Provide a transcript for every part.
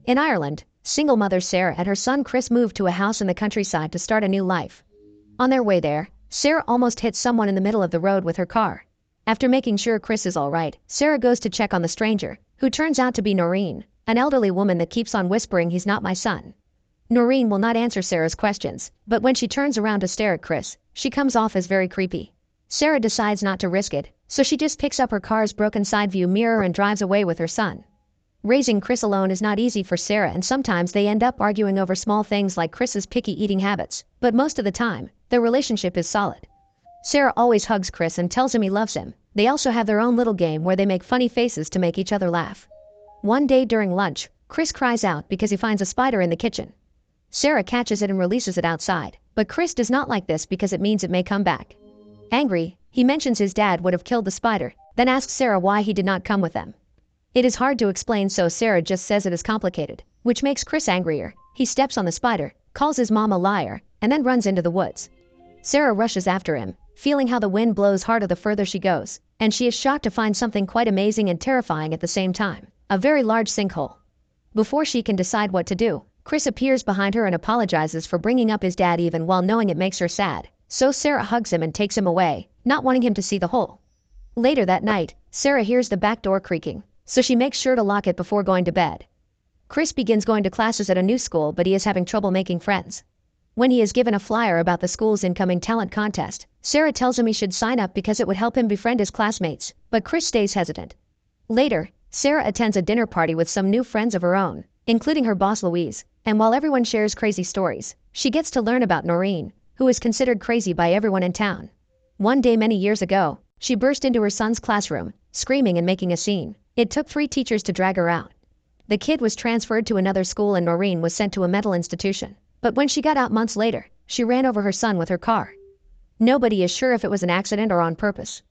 In Ireland, single mother Sarah and her son Chris moved to a house in the countryside to start a new life. On their way there, Sarah almost hit someone in the middle of the road with her car. After making sure Chris is alright, Sarah goes to check on the stranger, who turns out to be Noreen, an elderly woman that keeps on whispering he's not my son. Noreen will not answer Sarah's questions, but when she turns around to stare at Chris, she comes off as very creepy. Sarah decides not to risk it, so she just picks up her car's broken side view mirror and drives away with her son. Raising Chris alone is not easy for Sarah, and sometimes they end up arguing over small things like Chris's picky eating habits, but most of the time, their relationship is solid. Sarah always hugs Chris and tells him he loves him. They also have their own little game where they make funny faces to make each other laugh. One day during lunch, Chris cries out because he finds a spider in the kitchen. Sarah catches it and releases it outside, but Chris does not like this because it means it may come back. Angry, he mentions his dad would have killed the spider, then asks Sarah why he did not come with them. It is hard to explain, so Sarah just says it is complicated, which makes Chris angrier. He steps on the spider, calls his mom a liar, and then runs into the woods. Sarah rushes after him, feeling how the wind blows harder the further she goes, and she is shocked to find something quite amazing and terrifying at the same time, a very large sinkhole. Before she can decide what to do, Chris appears behind her and apologizes for bringing up his dad even while knowing it makes her sad, so Sarah hugs him and takes him away, not wanting him to see the hole. Later that night, Sarah hears the back door creaking, so she makes sure to lock it before going to bed. Chris begins going to classes at a new school, but he is having trouble making friends. When he is given a flyer about the school's incoming talent contest, Sarah tells him he should sign up because it would help him befriend his classmates, but Chris stays hesitant. Later, Sarah attends a dinner party with some new friends of her own, including her boss Louise, and while everyone shares crazy stories, she gets to learn about Noreen, who is considered crazy by everyone in town. One day many years ago, she burst into her son's classroom, screaming and making a scene. It took 3 teachers to drag her out. The kid was transferred to another school and Noreen was sent to a mental institution. But when she got out months later, she ran over her son with her car. Nobody is sure if it was an accident or on purpose.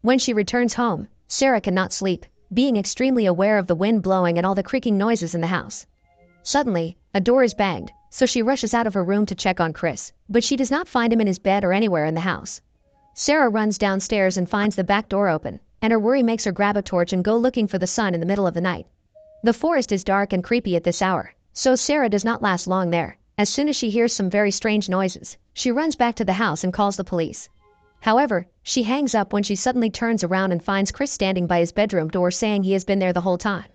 When she returns home, Sarah cannot sleep, being extremely aware of the wind blowing and all the creaking noises in the house. Suddenly, a door is banged, so she rushes out of her room to check on Chris, but she does not find him in his bed or anywhere in the house. Sarah runs downstairs and finds the back door open, and her worry makes her grab a torch and go looking for the son in the middle of the night. The forest is dark and creepy at this hour, so Sarah does not last long there. As soon as she hears some very strange noises, she runs back to the house and calls the police. However, she hangs up when she suddenly turns around and finds Chris standing by his bedroom door saying he has been there the whole time.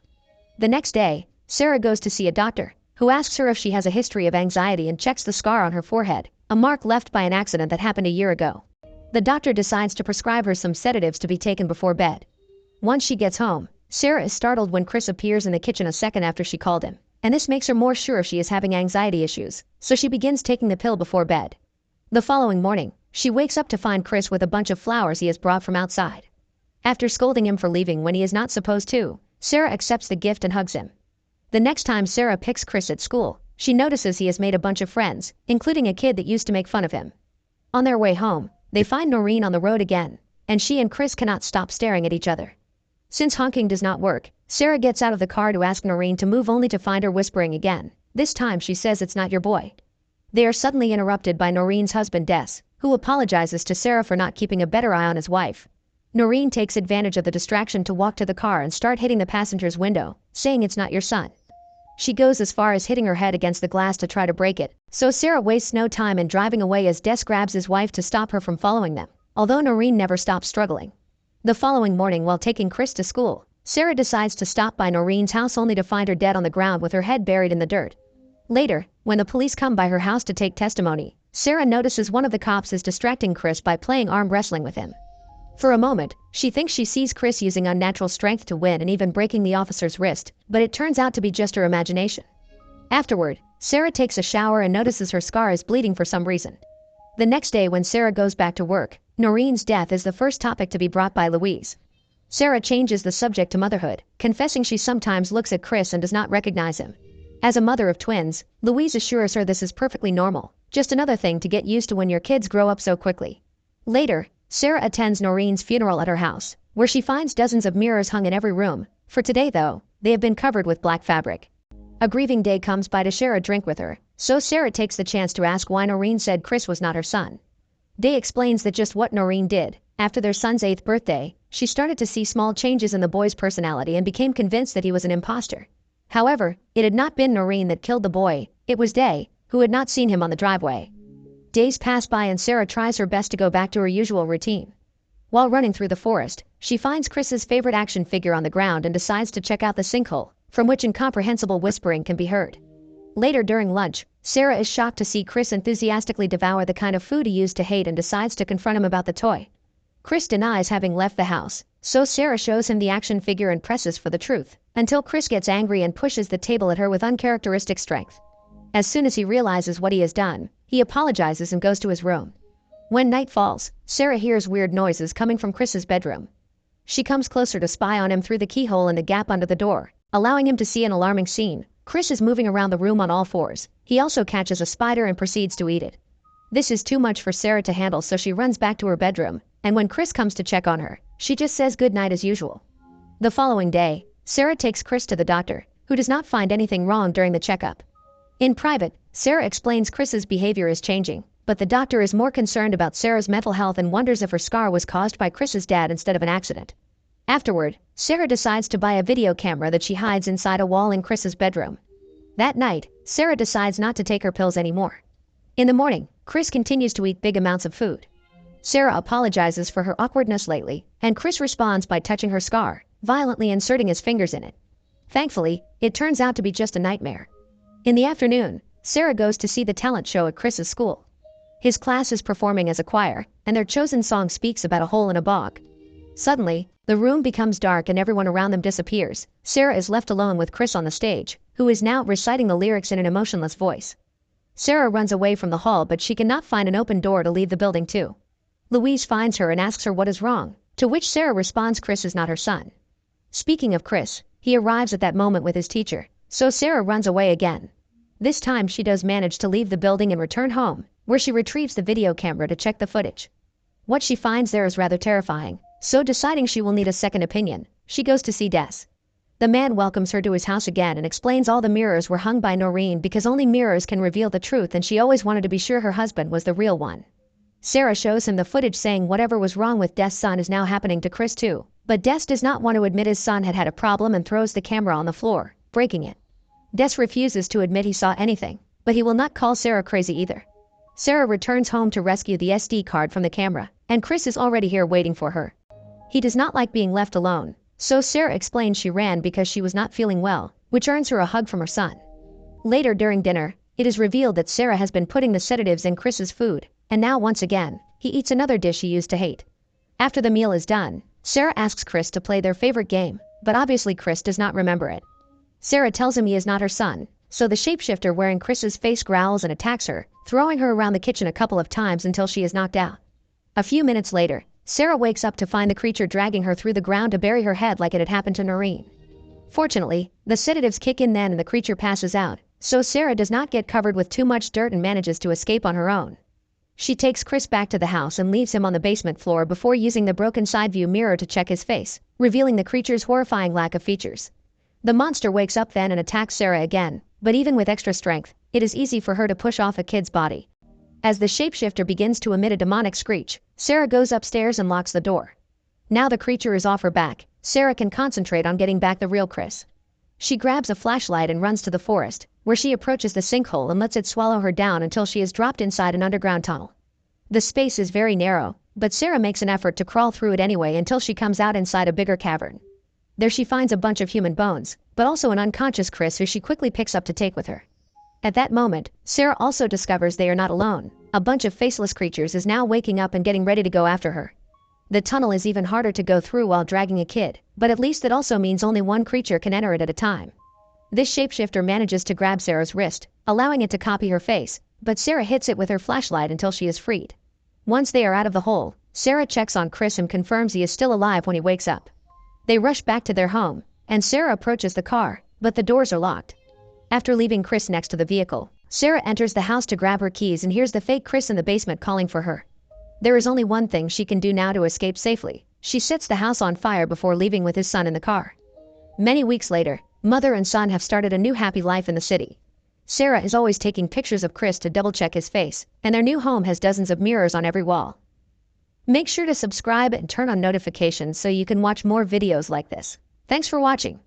The next day, Sarah goes to see a doctor, who asks her if she has a history of anxiety and checks the scar on her forehead, a mark left by an accident that happened a year ago. The doctor decides to prescribe her some sedatives to be taken before bed. Once she gets home, Sarah is startled when Chris appears in the kitchen a second after she called him, and this makes her more sure she is having anxiety issues, so she begins taking the pill before bed. The following morning, she wakes up to find Chris with a bunch of flowers he has brought from outside. After scolding him for leaving when he is not supposed to, Sarah accepts the gift and hugs him. The next time Sarah picks Chris at school, she notices he has made a bunch of friends, including a kid that used to make fun of him. On their way home, they find Noreen on the road again, and she and Chris cannot stop staring at each other. Since honking does not work, Sarah gets out of the car to ask Noreen to move, only to find her whispering again. This time she says it's not your boy. They are suddenly interrupted by Noreen's husband Des, who apologizes to Sarah for not keeping a better eye on his wife. Noreen takes advantage of the distraction to walk to the car and start hitting the passenger's window, saying it's not your son. She goes as far as hitting her head against the glass to try to break it, so Sarah wastes no time in driving away as Des grabs his wife to stop her from following them, although Noreen never stops struggling. The following morning, while taking Chris to school, Sarah decides to stop by Noreen's house only to find her dead on the ground with her head buried in the dirt. Later, when the police come by her house to take testimony, Sarah notices one of the cops is distracting Chris by playing arm wrestling with him. For a moment, she thinks she sees Chris using unnatural strength to win and even breaking the officer's wrist, but it turns out to be just her imagination. Afterward, Sarah takes a shower and notices her scar is bleeding for some reason. The next day when Sarah goes back to work, Noreen's death is the first topic to be brought by Louise. Sarah changes the subject to motherhood, confessing she sometimes looks at Chris and does not recognize him. As a mother of twins, Louise assures her this is perfectly normal, just another thing to get used to when your kids grow up so quickly. Later, Sarah attends Noreen's funeral at her house, where she finds dozens of mirrors hung in every room. For today though, they have been covered with black fabric. A grieving day comes by to share a drink with her, so Sarah takes the chance to ask why Noreen said Chris was not her son. Day explains that just what Noreen did. After their son's 8th birthday, she started to see small changes in the boy's personality and became convinced that he was an imposter. However, it had not been Noreen that killed the boy, it was Day, who had not seen him on the driveway. Days pass by and Sarah tries her best to go back to her usual routine. While running through the forest, she finds Chris's favorite action figure on the ground and decides to check out the sinkhole, from which incomprehensible whispering can be heard. Later during lunch, Sarah is shocked to see Chris enthusiastically devour the kind of food he used to hate and decides to confront him about the toy. Chris denies having left the house, so Sarah shows him the action figure and presses for the truth, until Chris gets angry and pushes the table at her with uncharacteristic strength. As soon as he realizes what he has done, he apologizes and goes to his room. When night falls, Sarah hears weird noises coming from Chris's bedroom. She comes closer to spy on him through the keyhole in the gap under the door, allowing him to see an alarming scene. Chris is moving around the room on all fours. He also catches a spider and proceeds to eat it. This is too much for Sarah to handle, so she runs back to her bedroom, and when Chris comes to check on her, she just says goodnight as usual. The following day, Sarah takes Chris to the doctor, who does not find anything wrong during the checkup. In private, Sarah explains Chris's behavior is changing, but the doctor is more concerned about Sarah's mental health and wonders if her scar was caused by Chris's dad instead of an accident. Afterward, Sarah decides to buy a video camera that she hides inside a wall in Chris's bedroom. That night, Sarah decides not to take her pills anymore. In the morning, Chris continues to eat big amounts of food. Sarah apologizes for her awkwardness lately, and Chris responds by touching her scar, violently inserting his fingers in it. Thankfully, it turns out to be just a nightmare. In the afternoon, Sarah goes to see the talent show at Chris's school. His class is performing as a choir, and their chosen song speaks about a hole in a bog. Suddenly, the room becomes dark and everyone around them disappears. Sarah is left alone with Chris on the stage, who is now reciting the lyrics in an emotionless voice. Sarah runs away from the hall, but she cannot find an open door to leave the building too. Louise finds her and asks her what is wrong, to which Sarah responds Chris is not her son. Speaking of Chris, he arrives at that moment with his teacher, so Sarah runs away again. This time she does manage to leave the building and return home, where she retrieves the video camera to check the footage. What she finds there is rather terrifying, so deciding she will need a second opinion, she goes to see Des. The man welcomes her to his house again and explains all the mirrors were hung by Noreen because only mirrors can reveal the truth, and she always wanted to be sure her husband was the real one. Sarah shows him the footage saying whatever was wrong with Des' son is now happening to Chris too, but Des does not want to admit his son had a problem and throws the camera on the floor, breaking it. Des refuses to admit he saw anything, but he will not call Sarah crazy either. Sarah returns home to rescue the SD card from the camera, and Chris is already here waiting for her. He does not like being left alone, so Sarah explains she ran because she was not feeling well, which earns her a hug from her son. Later during dinner, it is revealed that Sarah has been putting the sedatives in Chris's food, and now once again, he eats another dish he used to hate. After the meal is done, Sarah asks Chris to play their favorite game, but obviously Chris does not remember it. Sarah tells him he is not her son, so the shapeshifter wearing Chris's face growls and attacks her, throwing her around the kitchen a couple of times until she is knocked out. A few minutes later, Sarah wakes up to find the creature dragging her through the ground to bury her head like it had happened to Noreen. Fortunately, the sedatives kick in then and the creature passes out, so Sarah does not get covered with too much dirt and manages to escape on her own. She takes Chris back to the house and leaves him on the basement floor before using the broken side view mirror to check his face, revealing the creature's horrifying lack of features. The monster wakes up then and attacks Sarah again, but even with extra strength, it is easy for her to push off a kid's body. As the shapeshifter begins to emit a demonic screech, Sarah goes upstairs and locks the door. Now the creature is off her back, Sarah can concentrate on getting back the real Chris. She grabs a flashlight and runs to the forest, where she approaches the sinkhole and lets it swallow her down until she is dropped inside an underground tunnel. The space is very narrow, but Sarah makes an effort to crawl through it anyway until she comes out inside a bigger cavern. There she finds a bunch of human bones, but also an unconscious Chris who she quickly picks up to take with her. At that moment, Sarah also discovers they are not alone. A bunch of faceless creatures is now waking up and getting ready to go after her. The tunnel is even harder to go through while dragging a kid, but at least it also means only one creature can enter it at a time. This shapeshifter manages to grab Sarah's wrist, allowing it to copy her face, but Sarah hits it with her flashlight until she is freed. Once they are out of the hole, Sarah checks on Chris and confirms he is still alive when he wakes up. They rush back to their home, and Sarah approaches the car, but the doors are locked. After leaving Chris next to the vehicle, Sarah enters the house to grab her keys and hears the fake Chris in the basement calling for her. There is only one thing she can do now to escape safely. She sets the house on fire before leaving with his son in the car. Many weeks later, mother and son have started a new happy life in the city. Sarah is always taking pictures of Chris to double-check his face, and their new home has dozens of mirrors on every wall. Make sure to subscribe and turn on notifications so you can watch more videos like this. Thanks for watching.